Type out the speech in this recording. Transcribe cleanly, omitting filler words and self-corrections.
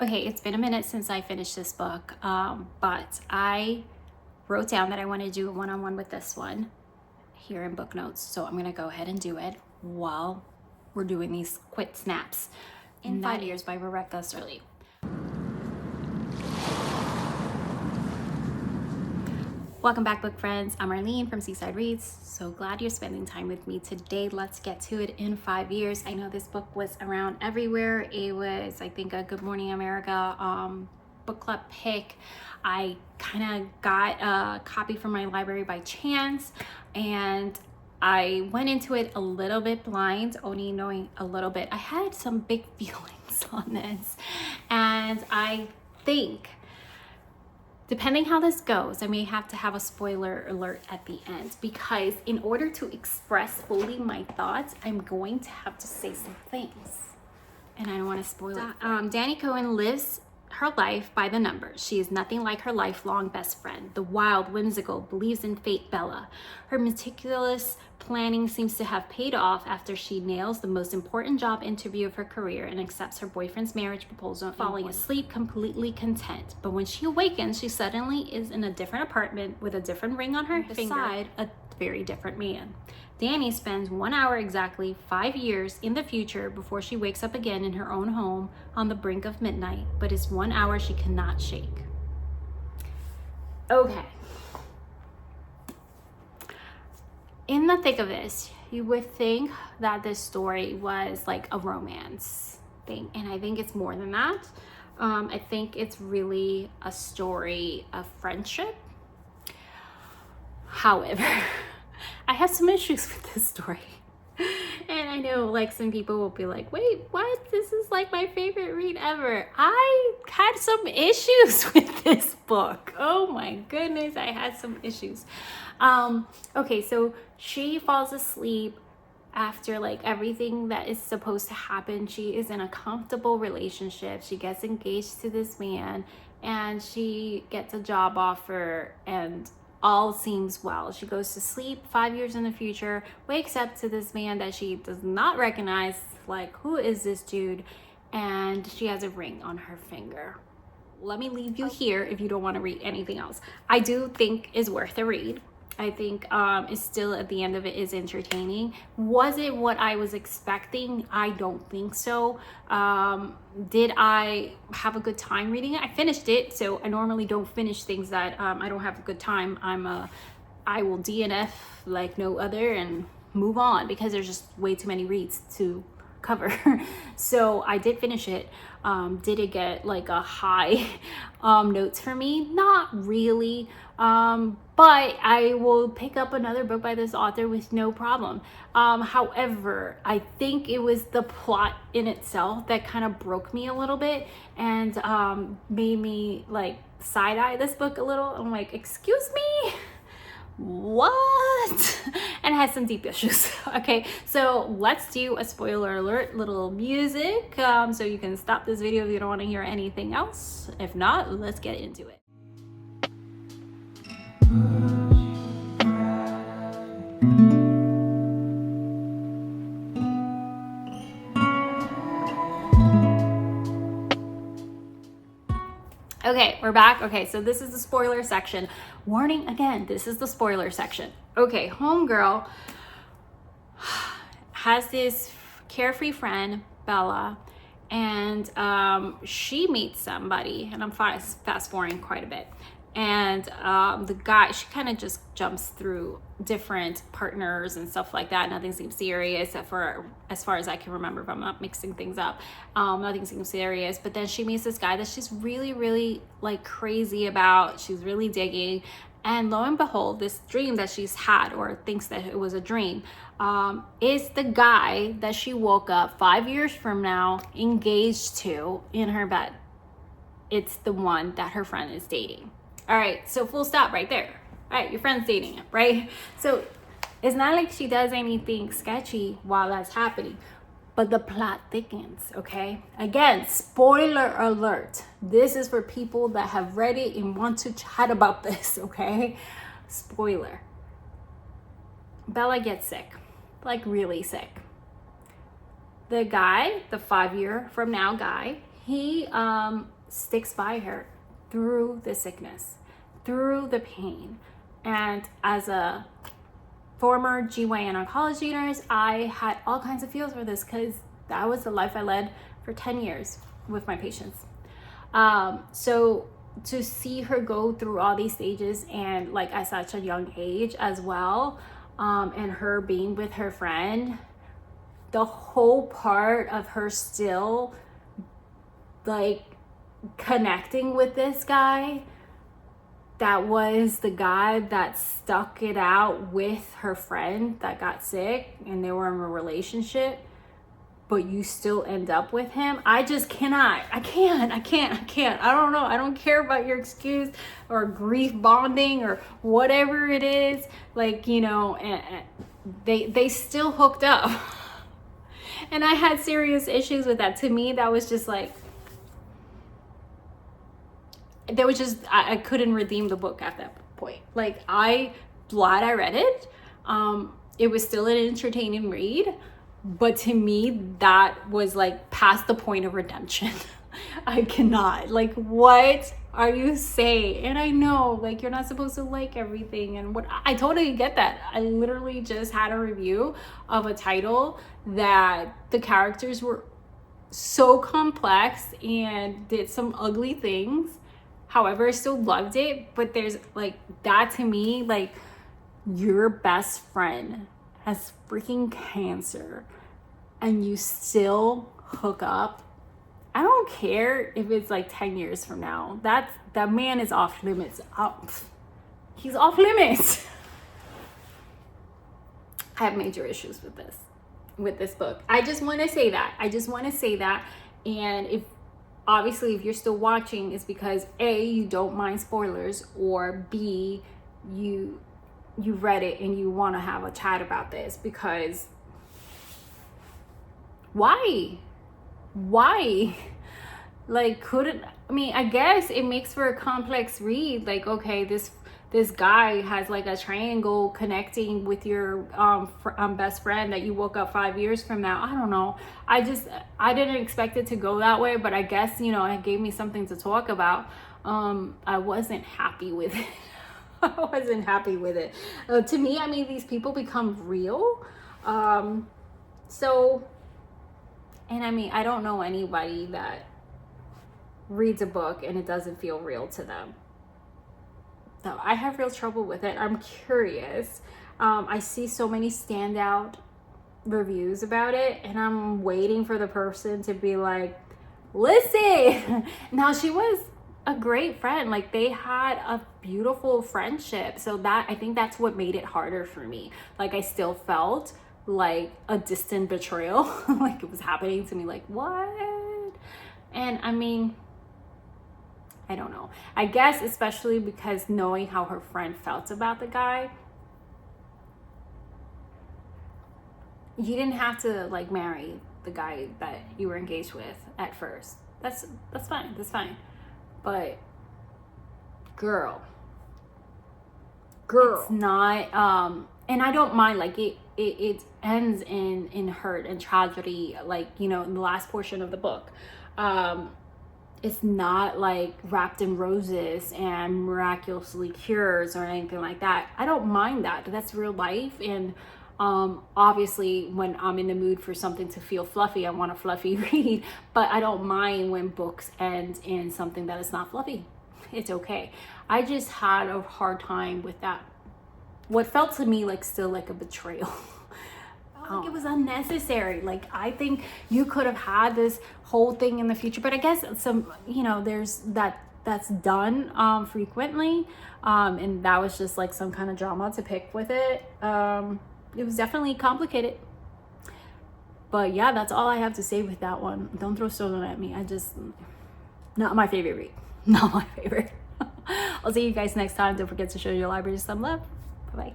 Okay, it's been a minute since I finished this book, but I wrote down that I want to do a one-on-one with this one here in book notes. So I'm going to go ahead and do it while we're doing these quick snaps. In 5 Years by Rebecca Serle. Welcome back, book friends. I'm Arlene from Seaside Reads. So glad you're spending time with me today. Let's get to it. In 5 years. I know this book was around everywhere. It was, I think, a Good Morning America book club pick. I kind of got a copy from my library by chance, and I went into it a little bit blind, only knowing a little bit. I had some big feelings on this, and I think, depending how this goes, I may have to have a spoiler alert at the end, because in order to express fully my thoughts, I'm going to have to say some things, and I don't want to spoil it. Danny Cohen lives her life by the numbers. She is nothing like her lifelong best friend, the wild, whimsical, believes in fate Bella. Her meticulous planning seems to have paid off after she nails the most important job interview of her career and accepts her boyfriend's marriage proposal, falling asleep completely content. But when she awakens, she suddenly is in a different apartment with a different ring on her finger, beside a very different man. Danny spends 1 hour exactly 5 years in the future before she wakes up again in her own home on the brink of midnight, but it's 1 hour she cannot shake. Okay. In the thick of this, you would think that this story was like a romance thing, and I think it's more than that. I think it's really a story of friendship. However, I have some issues with this story. And I know like some people will be like, wait, what? This is like my favorite read ever. I had some issues with this book. Oh my goodness, I had some issues. Okay, so she falls asleep after like everything that is supposed to happen. She is in a comfortable relationship. She gets engaged to this man, and she gets a job offer, and all seems well. She goes to sleep 5 years in the future, wakes up to this man that she does not recognize, like, who is this dude? And she has a ring on her finger. Let me leave you here if you don't want to read anything else. I do think it's worth a read. I think it's still, at the end of it, is entertaining. Was it what I was expecting? I don't think so. Did I have a good time reading it? I finished it, so I normally don't finish things that I don't have a good time. I will DNF like no other and move on, because there's just way too many reads to cover. So I did finish it. Did it get like a high notes for me? Not really. But I will pick up another book by this author with no problem. However, I think it was the plot in itself that kind of broke me a little bit, and made me like side-eye this book a little. I'm like, excuse me? What? And it has some deep issues. Okay, so let's do a spoiler alert, little music, so you can stop this video if you don't want to hear anything else. If not, let's get into it. Okay, we're back. Okay, so this is the spoiler section. Warning again, this is the spoiler section. Okay, homegirl has this carefree friend, Bella, and she meets somebody, and I'm fast forwarding quite a bit. And the guy, she kind of just jumps through different partners and stuff like that. Nothing seems serious, as far as I can remember, if I'm not mixing things up. Nothing seems serious. But then she meets this guy that she's really, really like crazy about. She's really digging. And lo and behold, this dream that she's had, or thinks that it was a dream, is the guy that she woke up 5 years from now engaged to in her bed. It's the one that her friend is dating. All right, so full stop right there. All right, your friend's dating him, right? So it's not like she does anything sketchy while that's happening, but the plot thickens, okay? Again, spoiler alert. This is for people that have read it and want to chat about this, okay? Spoiler. Bella gets sick, like really sick. The guy, the 5 year from now guy, he sticks by her through the sickness, through the pain. And as a former GYN oncology nurse, I had all kinds of feels for this because that was the life I led for 10 years with my patients. So to see her go through all these stages and like at such a young age as well, and her being with her friend, the whole part of her still like connecting with this guy that was the guy that stuck it out with her friend that got sick and they were in a relationship, but you still end up with him. I just cannot. I can't. I don't know. I don't care about your excuse or grief bonding or whatever it is. Like, you know, and they still hooked up. And I had serious issues with that. To me, that was just like, there was just, I couldn't redeem the book at that point. Like, glad I read it. It was still an entertaining read, but to me, that was like past the point of redemption. I cannot. Like, what are you saying? And I know, like, you're not supposed to like everything. And what I totally get that. I literally just had a review of a title that the characters were so complex and did some ugly things. However, I still loved it, but there's like that to me, like your best friend has freaking cancer and you still hook up. I don't care if it's like 10 years from now. That man is off limits. He's off limits. I have major issues with this book. I just want to say that. And obviously, if you're still watching, it's because A, you don't mind spoilers, or B, you read it and you want to have a chat about this. Because why? Like, I guess it makes for a complex read. Like, okay, this guy has like a triangle connecting with your best friend that you woke up 5 years from now. I don't know. I didn't expect it to go that way, but I guess, you know, it gave me something to talk about. I wasn't happy with it. To me, I mean, these people become real. And I mean, I don't know anybody that reads a book and it doesn't feel real to them. No, I have real trouble with it. I'm curious. I see so many standout reviews about it, and I'm waiting for the person to be like, listen. Now, she was a great friend. Like, they had a beautiful friendship. So I think that's what made it harder for me. Like, I still felt like a distant betrayal. Like, it was happening to me. Like, what? And I mean, I don't know. I guess especially because knowing how her friend felt about the guy, you didn't have to like marry the guy that you were engaged with at first. That's fine. But girl, it's not. And I don't mind. Like it ends in hurt and tragedy. Like, you know, in the last portion of the book. It's not like wrapped in roses and miraculously cures or anything like that. I don't mind that. That's real life. And obviously, when I'm in the mood for something to feel fluffy, I want a fluffy read. But I don't mind when books end in something that is not fluffy. It's okay. I just had a hard time with that. What felt to me like still like a betrayal. Like, it was unnecessary. Like, I think you could have had this whole thing in the future, but I guess some, you know, there's that's done frequently, and that was just like some kind of drama to pick with it. It was definitely complicated, but yeah, that's all I have to say with that one. Don't throw stones at me. Not my favorite read. Not my favorite. I'll see you guys next time. Don't forget to show your library some love. Bye bye.